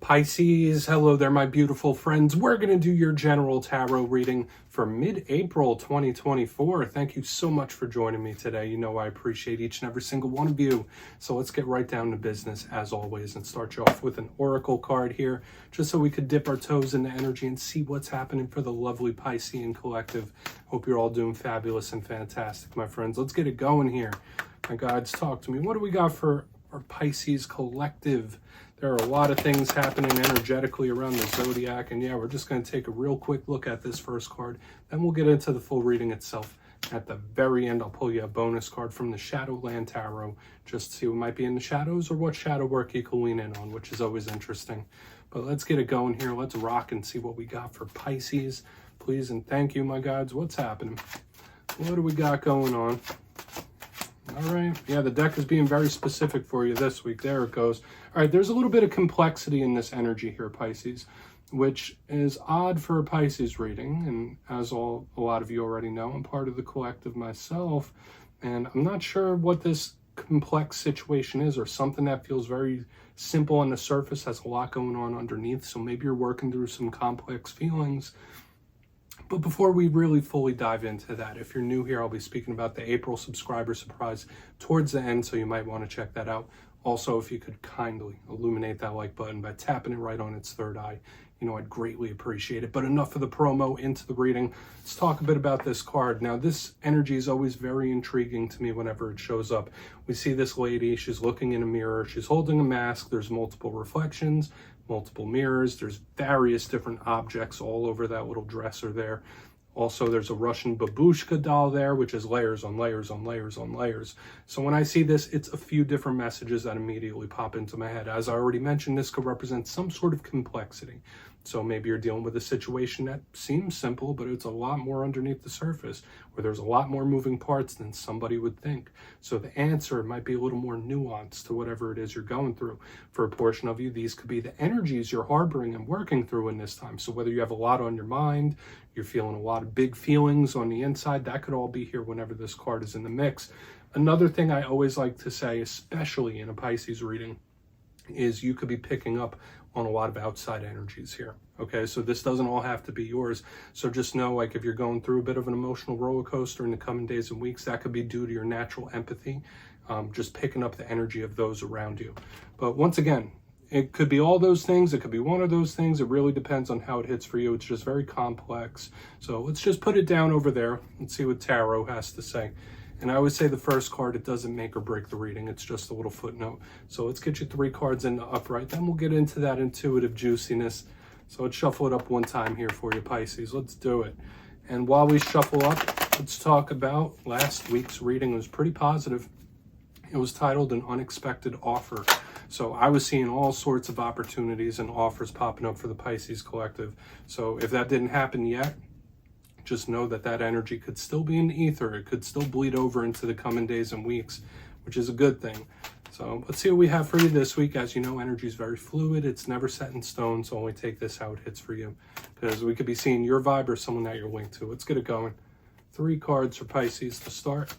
Pisces, hello there, my beautiful friends. We're going to do your general tarot reading for mid-April 2024. Thank you so much for joining me today. You know I appreciate each and every single one of you. So let's get right down to business as always and start you off with an oracle card here, just so we could dip our toes into energy and see what's happening for the lovely Piscean collective. Hope you're all doing fabulous and fantastic, my friends. Let's get it going here. My guides, talk to me. What do we got for our Pisces collective? There are a lot of things happening energetically around the zodiac, and yeah, we're just going to take a real quick look at this first card. Then we'll get into the full reading itself. At the very end, I'll pull you a bonus card from the Shadowland Tarot, just to see what might be in the shadows or what shadow work you can lean in on, which is always interesting. But let's get it going here. Let's rock and see what we got for Pisces. Please and thank you, my guides. What's happening? What do we got going on? All right. Yeah, the deck is being very specific for you this week. There it goes. All right, there's a little bit of complexity in this energy here, Pisces, which is odd for a Pisces reading. And as a lot of you already know, I'm part of the collective myself, and I'm not sure what this complex situation is, or something that feels very simple on the surface has a lot going on underneath. So maybe you're working through some complex feelings. But before we really fully dive into that, if you're new here, I'll be speaking about the April subscriber surprise towards the end, so you might want to check that out. Also, if you could kindly illuminate that like button by tapping it right on its third eye, you know, I'd greatly appreciate it. But enough of the promo, into the reading. Let's talk a bit about this card. Now, this energy is always very intriguing to me whenever it shows up. We see this lady, she's looking in a mirror, she's holding a mask, there's multiple reflections, multiple mirrors, there's various different objects all over that little dresser there. Also, there's a Russian babushka doll there, which is layers on layers on layers on layers. So when I see this, it's a few different messages that immediately pop into my head. As I already mentioned, this could represent some sort of complexity. So maybe you're dealing with a situation that seems simple, but it's a lot more underneath the surface, where there's a lot more moving parts than somebody would think. So the answer might be a little more nuanced to whatever it is you're going through. For a portion of you, these could be the energies you're harboring and working through in this time. So whether you have a lot on your mind, you're feeling a lot of big feelings on the inside, that could all be here whenever this card is in the mix. Another thing I always like to say, especially in a Pisces reading, is you could be picking up on a lot of outside energies here. Okay, so this doesn't all have to be yours. So just know, like, if you're going through a bit of an emotional roller coaster in the coming days and weeks, that could be due to your natural empathy, just picking up the energy of those around you. But once again, it could be all those things. It could be one of those things. It really depends on how it hits for you. It's just very complex. So let's just put it down over there and see what tarot has to say. And I always say the first card, it doesn't make or break the reading. It's just a little footnote. So let's get you 3 cards in the upright. Then we'll get into that intuitive juiciness. So let's shuffle it up one time here for you, Pisces. Let's do it. And while we shuffle up, let's talk about last week's reading. It was pretty positive. It was titled An Unexpected Offer. So I was seeing all sorts of opportunities and offers popping up for the Pisces collective. So if that didn't happen yet, just know that that energy could still be in the ether. It could still bleed over into the coming days and weeks, which is a good thing. So let's see what we have for you this week. As you know, energy is very fluid. It's never set in stone, so only take this how it hits for you, because we could be seeing your vibe or someone that you're linked to. Let's get it going. 3 cards for Pisces to start.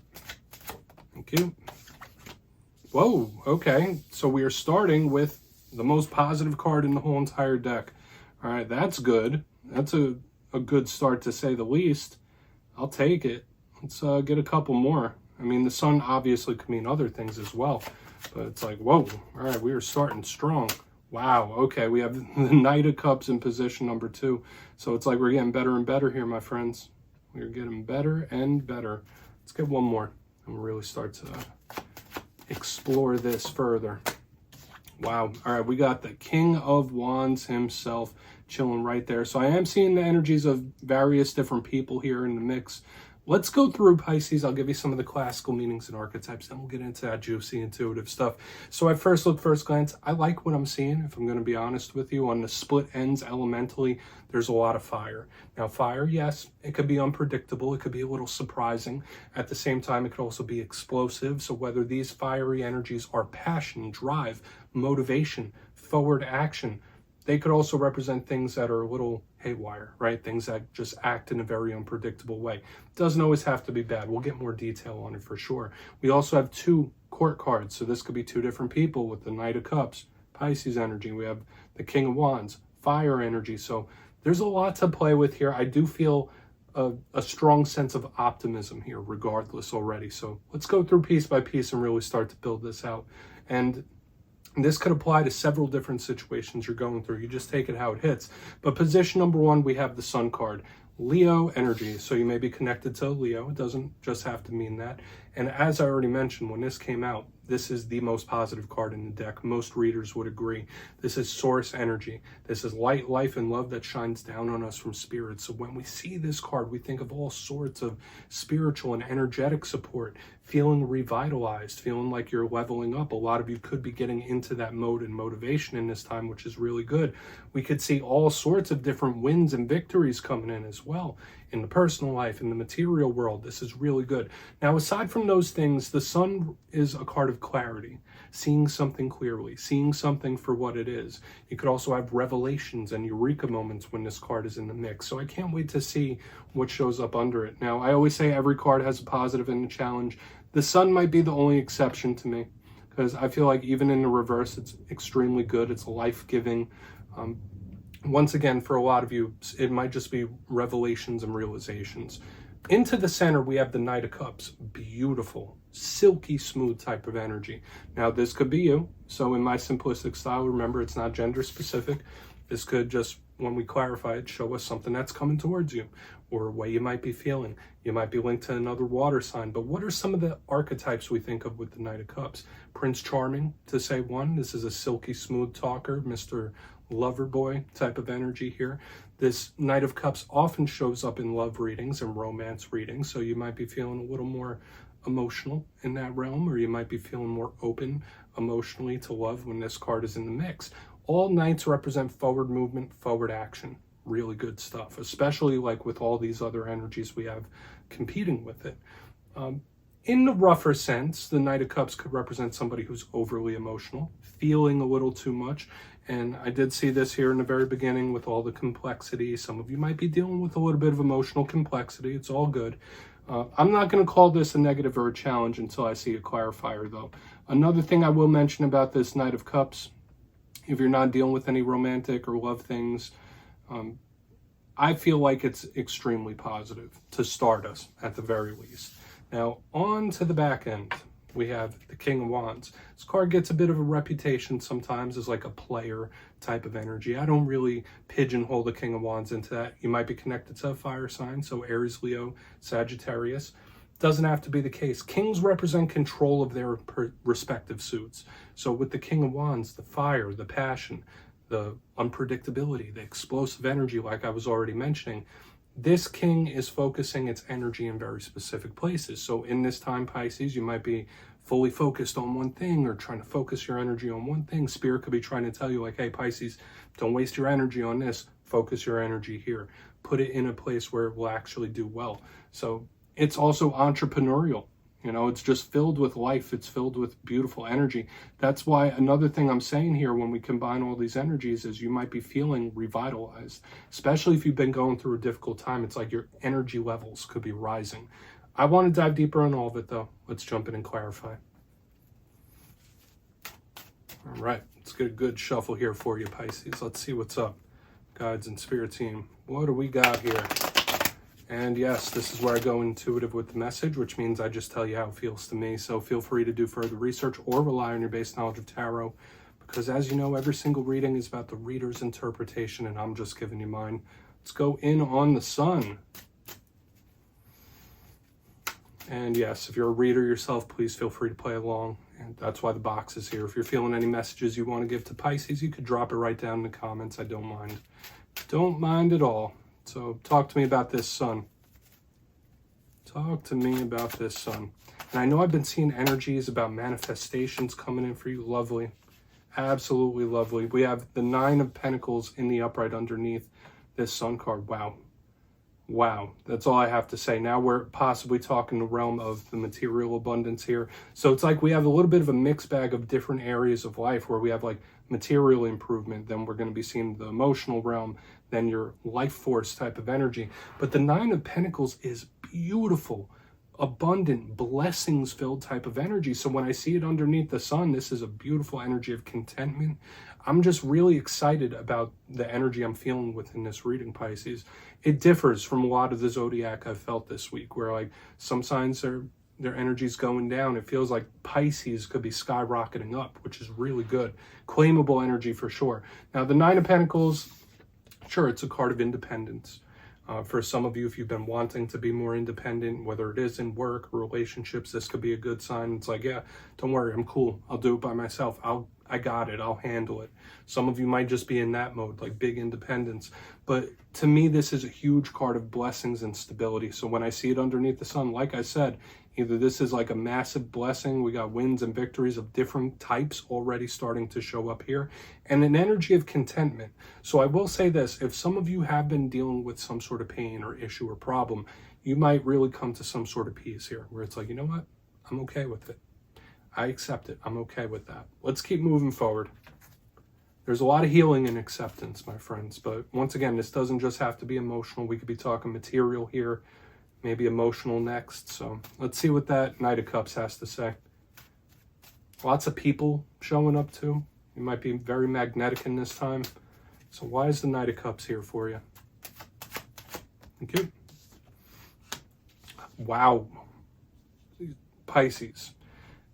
Thank you. Whoa, okay. So we are starting with the most positive card in the whole entire deck. All right, that's good. That's a good start, to say the least. I'll take it. Let's get a couple more. I mean, the sun obviously could mean other things as well, but it's like, whoa, all right, we are starting strong. Wow, okay, we have the Knight of Cups in position number 2. So it's like we're getting better and better here, my friends. We're getting better and better. Let's get one more, and we'll really start to explore this further. Wow. All right, we got the King of Wands himself chilling right there. So I am seeing the energies of various different people here in the mix. Let's go through, Pisces. I'll give you some of the classical meanings and archetypes, then we'll get into that juicy, intuitive stuff. So at first glance, I like what I'm seeing, if I'm going to be honest with you. On the split ends, elementally, there's a lot of fire. Now, fire, yes, it could be unpredictable. It could be a little surprising. At the same time, it could also be explosive. So whether these fiery energies are passion, drive, motivation, forward action, they could also represent things that are a little haywire, right? Things that just act in a very unpredictable way. Doesn't always have to be bad. We'll get more detail on it for sure. We also have 2 court cards. So this could be 2 different people with the Knight of Cups, Pisces energy. We have The King of Wands, fire energy. So there's a lot to play with here. I do feel a strong sense of optimism here regardless already. So let's go through piece by piece and really start to build this out. And this could apply to several different situations you're going through. You just take it how it hits. But position number 1, we have the Sun card. Leo energy. So you may be connected to Leo. It doesn't just have to mean that. And as I already mentioned, when this came out, this is the most positive card in the deck. Most readers would agree. This is source energy. This is light, life, and love that shines down on us from spirit. So when we see this card, we think of all sorts of spiritual and energetic support, feeling revitalized, feeling like you're leveling up. A lot of you could be getting into that mode and motivation in this time, which is really good. We could see all sorts of different wins and victories coming in as well. In the personal life, in the material world, this is really good. Now, aside from those things, the Sun is a card of clarity, seeing something clearly, seeing something for what it is. You could also have revelations and eureka moments when this card is in the mix. So I can't wait to see what shows up under it. Now, I always say every card has a positive and a challenge. The Sun might be the only exception to me, because I feel like even in the reverse, it's extremely good. It's life-giving. Once again, for a lot of you, it might just be revelations and realizations. Into the center, we have the Knight of Cups. Beautiful, silky smooth type of energy. Now, this could be you. So in my simplistic style, remember, it's not gender specific. This could just, when we clarify it, show us something that's coming towards you or a way you might be feeling. You might be linked to another water sign. But what are some of the archetypes we think of with the Knight of Cups? Prince Charming, to say one. This is a silky smooth talker, Mr. Lover boy type of energy here. This Knight of Cups often shows up in love readings and romance readings, so you might be feeling a little more emotional in that realm, or you might be feeling more open emotionally to love when this card is in the mix. All Knights represent forward movement, forward action. Really good stuff, especially like with all these other energies we have competing with it. In the rougher sense, the Knight of Cups could represent somebody who's overly emotional, feeling a little too much. And I did see this here in the very beginning with all the complexity. Some of you might be dealing with a little bit of emotional complexity. It's all good. I'm not going to call this a negative or a challenge until I see a clarifier, though. Another thing I will mention about this Knight of Cups, if you're not dealing with any romantic or love things, I feel like it's extremely positive to start us at the very least. Now, on to the back end, we have the King of Wands. This card gets a bit of a reputation sometimes as like a player type of energy. I don't really pigeonhole the King of Wands into that. You might be connected to a fire sign, so Aries, Leo, Sagittarius. Doesn't have to be the case. Kings represent control of their respective suits. So with the King of Wands, the fire, the passion, the unpredictability, the explosive energy, like I was already mentioning, this king is focusing its energy in very specific places. So in this time, Pisces, you might be fully focused on one thing or trying to focus your energy on one thing. Spirit could be trying to tell you like, hey, Pisces, don't waste your energy on this. Focus your energy here. Put it in a place where it will actually do well. So it's also entrepreneurial. You know, it's just filled with life. It's filled with beautiful energy. That's why another thing I'm saying here when we combine all these energies is you might be feeling revitalized, especially if you've been going through a difficult time. It's like your energy levels could be rising. I want to dive deeper on all of it, though. Let's jump in and clarify. All right, let's get a good shuffle here for you, Pisces. Let's see what's up. Guides and Spirit team, what do we got here? And yes, this is where I go intuitive with the message, which means I just tell you how it feels to me. So feel free to do further research or rely on your base knowledge of tarot, because as you know, every single reading is about the reader's interpretation, and I'm just giving you mine. Let's go in on the Sun. And yes, if you're a reader yourself, please feel free to play along. And that's why the box is here. If you're feeling any messages you want to give to Pisces, you could drop it right down in the comments. I don't mind. Don't mind at all. So talk to me about this Sun. Talk to me about this Sun. And I know I've been seeing energies about manifestations coming in for you. Lovely. Absolutely lovely. We have the Nine of Pentacles in the upright underneath this Sun card. Wow. Wow. That's all I have to say. Now we're possibly talking the realm of the material abundance here. So it's like we have a little bit of a mixed bag of different areas of life where we have like material improvement, then we're going to be seeing the emotional realm, then your life force type of energy. But the Nine of Pentacles is beautiful, abundant, blessings filled type of energy. So when I see it underneath the Sun, this is a beautiful energy of contentment. I'm just really excited about the energy I'm feeling within this reading, Pisces. It differs from a lot of the zodiac I've felt this week, where like some signs their energy's going down. It feels like Pisces could be skyrocketing up, which is really good. Claimable energy for sure. Now, the Nine of Pentacles, sure, it's a card of independence. For some of you, if you've been wanting to be more independent, whether it is in work or relationships, this could be a good sign. It's like, yeah, don't worry, I'm cool. I'll do it by myself. I got it. I'll handle it. Some of you might just be in that mode, like big independence. But to me, this is a huge card of blessings and stability. So when I see it underneath the sun, like I said, either this is like a massive blessing. We got wins and victories of different types already starting to show up here, and an energy of contentment. So I will say this, if some of you have been dealing with some sort of pain or issue or problem, you might really come to some sort of peace here, where it's like, you know what? I'm okay with it. I accept it. I'm okay with that. Let's keep moving forward. There's a lot of healing and acceptance, my friends. But once again, this doesn't just have to be emotional. We could be talking material here, maybe emotional next. So let's see what that Knight of Cups has to say. Lots of people showing up too. You might be very magnetic in this time. So why is the Knight of Cups here for you? Thank you. Wow. Pisces.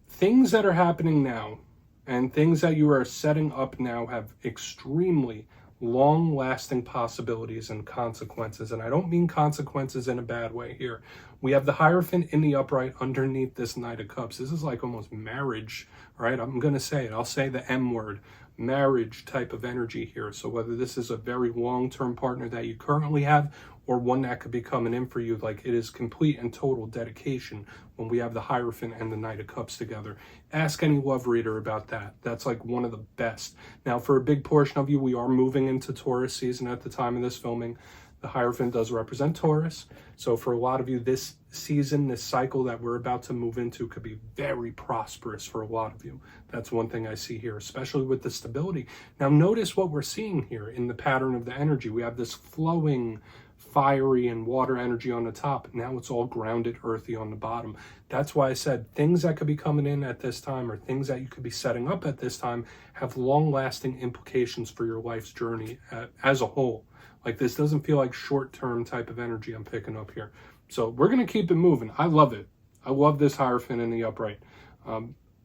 Things that are happening now and things that you are setting up now have extremely long-lasting possibilities and consequences. And I don't mean consequences in a bad way here. We have the Hierophant in the upright underneath this Knight of Cups. This is like almost marriage, right? I'm going to say it. I'll say the M word. Marriage type of energy here. So whether this is a very long-term partner that you currently have or one that could be coming in for you, like it is complete and total dedication when we have the Hierophant and the Knight of Cups together. Ask any love reader about that. That's like one of the best. Now, for a big portion of you, we are moving into Taurus season at the time of this filming. The Hierophant does represent Taurus. So for a lot of you, this season, this cycle that we're about to move into could be very prosperous for a lot of you. That's one thing I see here, especially with the stability. Now, notice what we're seeing here in the pattern of the energy. We have this flowing, fiery and water energy on the top. Now it's all grounded, earthy on the bottom. That's why I said things that could be coming in at this time or things that you could be setting up at this time have long-lasting implications for your life's journey as a whole. Like this doesn't feel like short-term type of energy I'm picking up here. So we're going to keep it moving. I love it. I love this Hierophant in the upright.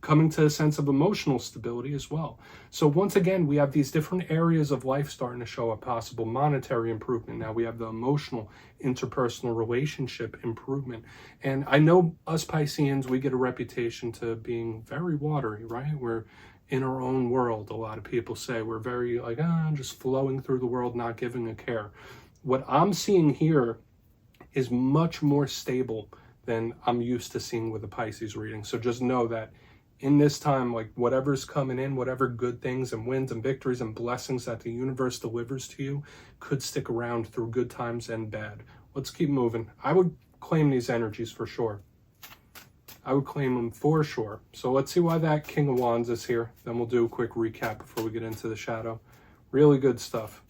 Coming to a sense of emotional stability as well. So once again, we have these different areas of life starting to show a possible monetary improvement. Now we have the emotional, interpersonal relationship improvement. And I know us Pisceans, we get a reputation to being very watery, right? We're in our own world. A lot of people say we're very like, just flowing through the world, not giving a care. What I'm seeing here is much more stable than I'm used to seeing with a Pisces reading. So just know that in this time, like whatever's coming in, whatever good things and wins and victories and blessings that the universe delivers to you could stick around through good times and bad. Let's keep moving. I would claim these energies for sure. I would claim them for sure. So let's see why that King of Wands is here. Then we'll do a quick recap before we get into the shadow. Really good stuff.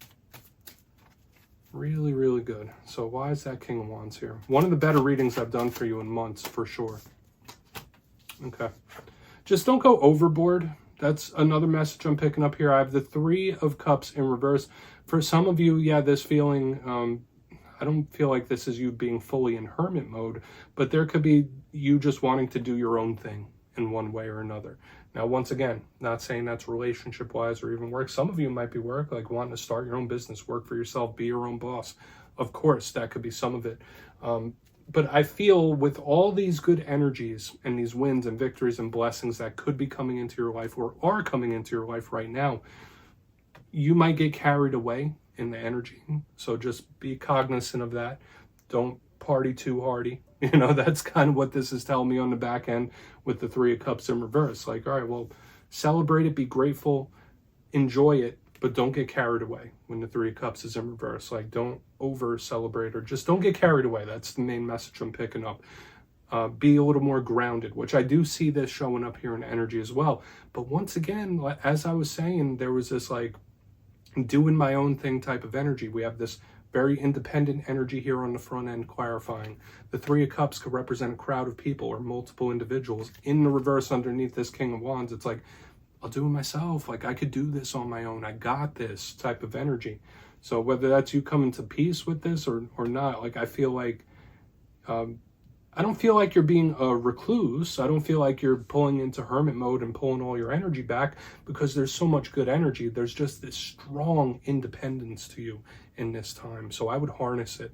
Really, really good. So why is that King of Wands here? One of the better readings I've done for you in months, for sure. Okay. Just don't go overboard. That's another message I'm picking up here. I have the Three of Cups in reverse. For some of you, yeah, this feeling, I don't feel like this is you being fully in hermit mode, but there could be you just wanting to do your own thing in one way or another. Now, once again, not saying that's relationship-wise or even work. Some of you might be work, like wanting to start your own business, work for yourself, be your own boss. Of course, that could be some of it. But I feel with all these good energies and these wins and victories and blessings that could be coming into your life or are coming into your life right now, you might get carried away in the energy. So just be cognizant of that. Don't party too hardy. You know, that's kind of what this is telling me on the back end with the Three of Cups in reverse. Like, all right, well, celebrate it, be grateful, enjoy it, but don't get carried away when the Three of Cups is in reverse. Like, don't over celebrate or just don't get carried away. That's the main message I'm picking up. Be a little more grounded, which I do see this showing up here in energy as well. But once again, as I was saying, there was this like doing my own thing type of energy. We have this very independent energy here on the front end clarifying. The Three of Cups could represent a crowd of people or multiple individuals. In the reverse underneath this King of Wands, it's like I'll do it myself. Like, I could do this on my own. I got this type of energy. So whether that's you coming to peace with this or not, like, I feel like, I don't feel like you're being a recluse. I don't feel like you're pulling into hermit mode and pulling all your energy back, because there's so much good energy. There's just this strong independence to you in this time. So I would harness it.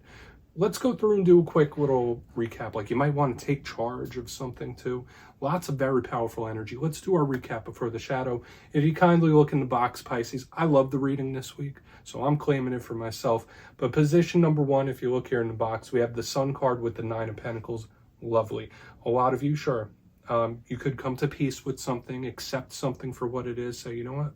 Let's go through and do a quick little recap. Like, you might want to take charge of something too. Lots of very powerful energy. Let's do our recap before the shadow. If you kindly look in the box, Pisces, I love the reading this week, so I'm claiming it for myself. But position number 1, if you look here in the box, we have the Sun card with the 9 of Pentacles. Lovely. A lot of you, sure. You could come to peace with something, accept something for what it is, say, you know what?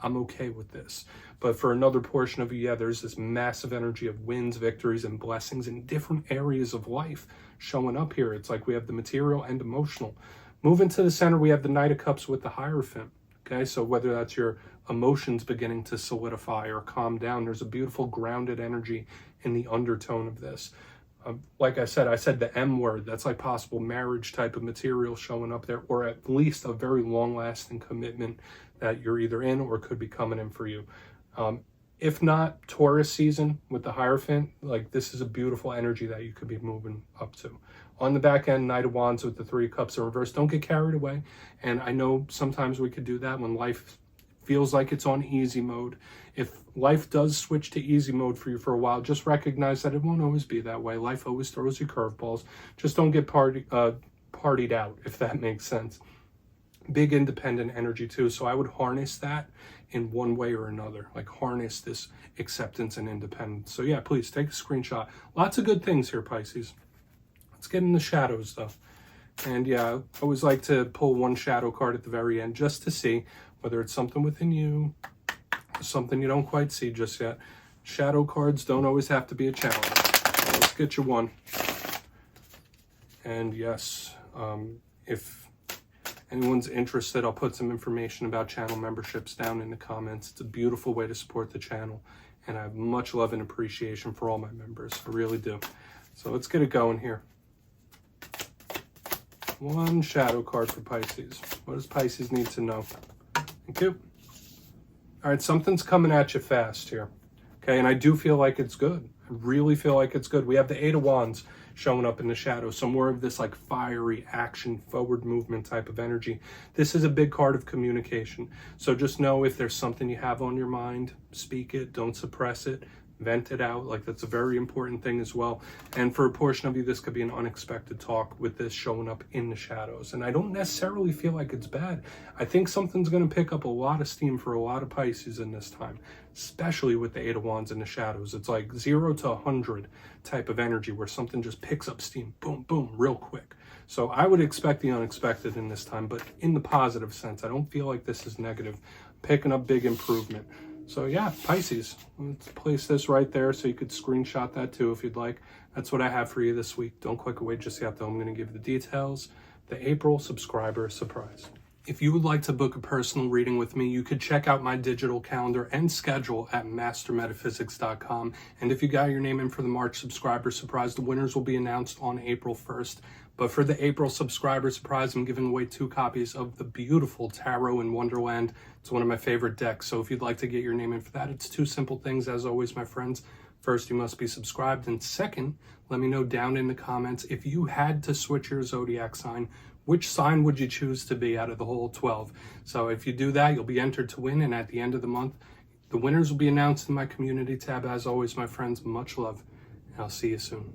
I'm okay with this. But for another portion of you, yeah, there's this massive energy of wins, victories, and blessings in different areas of life showing up here. It's like we have the material and emotional. Moving to the center, we have the Knight of Cups with the Hierophant. Okay, so whether that's your emotions beginning to solidify or calm down, there's a beautiful grounded energy in the undertone of this. Like I said the M word. That's like possible marriage type of material showing up there, or at least a very long-lasting commitment that you're either in or could be coming in for you. If not, Taurus season with the Hierophant, like, this is a beautiful energy that you could be moving up to. On the back end, Knight of Wands with the 3 of Cups in reverse. Don't get carried away. And I know sometimes we could do that when life feels like it's on easy mode. If life does switch to easy mode for you for a while, just recognize that it won't always be that way. Life always throws you curveballs. Just don't get partied out, if that makes sense. Big independent energy too. So I would harness that in one way or another, like harness this acceptance and independence. So yeah, please take a screenshot. Lots of good things here, Pisces. Let's get in the shadows though. And yeah, I always like to pull one shadow card at the very end just to see whether it's something within you, something you don't quite see just yet. Shadow cards don't always have to be a challenge. So let's get you one. And yes, if anyone's interested, I'll put some information about channel memberships down in the comments. It's a beautiful way to support the channel, and I have much love and appreciation for all my members. I really do. So let's get it going here. One shadow card for Pisces. What does Pisces need to know? Thank you. All right, something's coming at you fast here. Okay, and I do feel like it's good. I really feel like it's good. We have the 8 of Wands showing up in the shadow, so more of this like fiery action, forward movement type of energy. This is a big card of communication. So just know if there's something you have on your mind, speak it, don't suppress it, vent it out. Like, that's a very important thing as well. And for a portion of you, this could be an unexpected talk with this showing up in the shadows. And I don't necessarily feel like it's bad. I think something's going to pick up a lot of steam for a lot of Pisces in this time, especially with the 8 of Wands in the shadows. It's like 0 to 100 type of energy where something just picks up steam, boom, boom, real quick. So I would expect the unexpected in this time, but in the positive sense. I don't feel like this is negative. Picking up big improvement. So yeah, Pisces, let's place this right there so you could screenshot that too if you'd like. That's what I have for you this week. Don't click away just yet though. I'm going to give you the details. The April subscriber surprise. If you would like to book a personal reading with me, you could check out my digital calendar and schedule at mastermetaphysics.com. And if you got your name in for the March subscriber surprise, the winners will be announced on April 1st. But for the April subscriber surprise, I'm giving away 2 copies of the beautiful Tarot in Wonderland. It's one of my favorite decks. So if you'd like to get your name in for that, it's 2 simple things, as always, my friends. First, you must be subscribed. And second, let me know down in the comments, if you had to switch your zodiac sign, which sign would you choose to be out of the whole 12? So if you do that, you'll be entered to win. And at the end of the month, the winners will be announced in my community tab. As always, my friends, much love. And I'll see you soon.